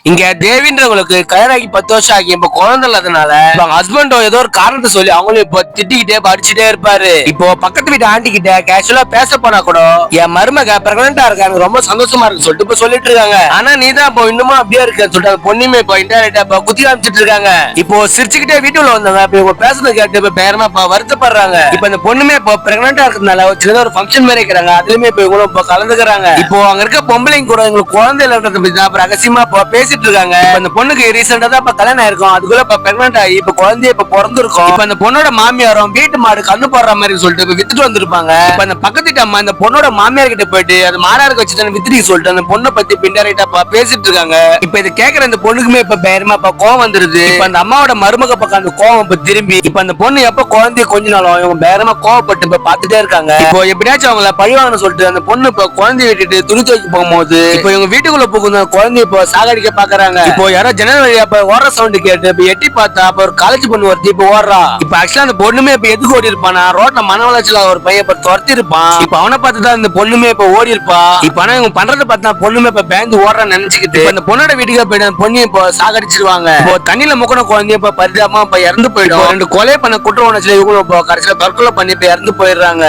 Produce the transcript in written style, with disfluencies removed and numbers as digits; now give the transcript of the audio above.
இங்க தேவின்றவங்களுக்கு கல்யாணம் ஆகி 10 வருஷம் ஆகி இப்ப குழந்தை இல்லாதனால அவங்க ஹஸ்பண்டோ ஏதோ ஒரு காரணத்தை சொல்லி அவங்களும் இப்போ திட்டிக்கிட்டே அடிச்சுட்டே இருப்பாரு. இப்போ பக்கத்து வீட்டு ஆண்டி கிட்ட கேஷுவலா பேச போனா கூட என் மருமக பிரெக்னண்டா இருக்காங்க, ரொம்ப சந்தோஷமா இருக்கு சொல்லிட்டு இப்ப சொல்லிட்டு இருக்காங்க. ஆனா நீ தான் இப்போ இன்னுமா அப்படியே இருக்க சொல்லிட்டு அந்த பொண்ணுமே இப்போ இன்டர்நெட்டா இப்போ குத்தி காமிச்சிட்டு இருக்காங்க. இப்போ சிரிச்சுக்கிட்டே வீட்டுல வந்தாங்க. இப்போ இவங்க பேசுறது கேட்டு இப்ப பேரமா இப்போ வருத்தப்படுறாங்க. இப்போ அந்த பொண்ணுமே இப்போ பிரெக்னண்டா இருக்கிறதுனால சின்னதா ஒரு ஃபங்க்ஷன் மாதிரி இருக்கிறாங்க. அதுலயுமே இப்போ இவங்களும் இப்போ கலந்துக்கிறாங்க. இப்போ அங்க இருக்க பொம்பளைங்க கூட எங்களுக்கு குழந்தை இல்லைன்றத பத்தி தான் ரகசியமா இப்போ பேசிட்டு இருக்காங்க. அந்த பொண்ணுக்கு ரீசெண்டா தான் இப்ப கல்யாணம் ஆயிருக்கும். அதுக்குள்ள இப்ப பிரெக்னன்ட் ஆகி இப்ப குழந்தைய இப்ப பிறந்திருக்கும். இப்ப அந்த பொண்ணோட மாமியாரும் வீட்டு மாடு கண்ணு போடுற மாதிரி சொல்லிட்டு இப்ப வித்துட்டு வந்திருப்பாங்க. இப்ப அந்த பக்கத்து அம்மா அந்த பொண்ணோட மாமியார் கிட்ட போயிட்டு அது மாடாருக்கு வச்சு வித்துட்டு சொல்லிட்டு அந்த பொண்ணை பத்தி பின்டரைட்டா பேசிட்டு இருக்காங்க. இப்ப இது கேக்குற அந்த பொண்ணுக்குமே இப்ப பயமா இப்ப கோவம் வந்துருது. இப்ப அந்த அம்மாவோட மருமக பக்கம் அந்த கோவம் இப்ப திரும்பி இப்ப அந்த பொண்ணு எப்ப குழந்தைய கொஞ்ச நாளும் இவங்க பயமா கோவப்பட்டு இப்ப பாத்துட்டே இருக்காங்க. இப்போ எப்படியாச்சும் அவங்கள பழிவாங்கன்னு சொல்லிட்டு அந்த பொண்ணு இப்ப குழந்தைய விட்டுட்டு துணி துவைக்க போகும்போது இப்ப இவங்க வீட்டுக்குள்ள போகுது குழந்தைய இப்போ சாகடிக்க பாக்குறாங்க. இப்போ யாரோ ஜன்னல் வழியா இப்ப ஓடுற சவுண்ட் கேட்டு இப்ப எட்டி பார்த்தா அப்ப ஒரு காலேஜ் பொண்ணு ஒருத்தி இப்ப ஓடுறா. இப்ப ஆக்சுவலா அந்த பொண்ணுமே இப்ப எதுக்கு ஓடி இருப்பானா, ரோட்ல மன வளர்ச்சியில ஒரு பையன் இப்ப துரத்தி இருப்பான். இப்ப அவனை பார்த்துதான் இந்த பொண்ணுமே இப்ப ஓடி இருப்பா. இப்ப ஆனா இவங்க பண்றதை பார்த்தா பொண்ணுமே இப்ப பேந்து ஓடுறான்னு நினைச்சுக்கிட்டு அந்த பொண்ணோட வீட்டுக்கு போயிட்டு அந்த பொண்ணு இப்போ சாகடிச்சிருவாங்க. இப்போ தண்ணியில முக்கன குழந்தைய இப்ப பரிதாபமா இப்ப இறந்து போயிடும். 2 கொலை பண்ண குற்ற உணர்ச்சியில இவங்களும் கடைசியில தற்கொலை பண்ணி இப்ப இறந்து போயிடுறாங்க.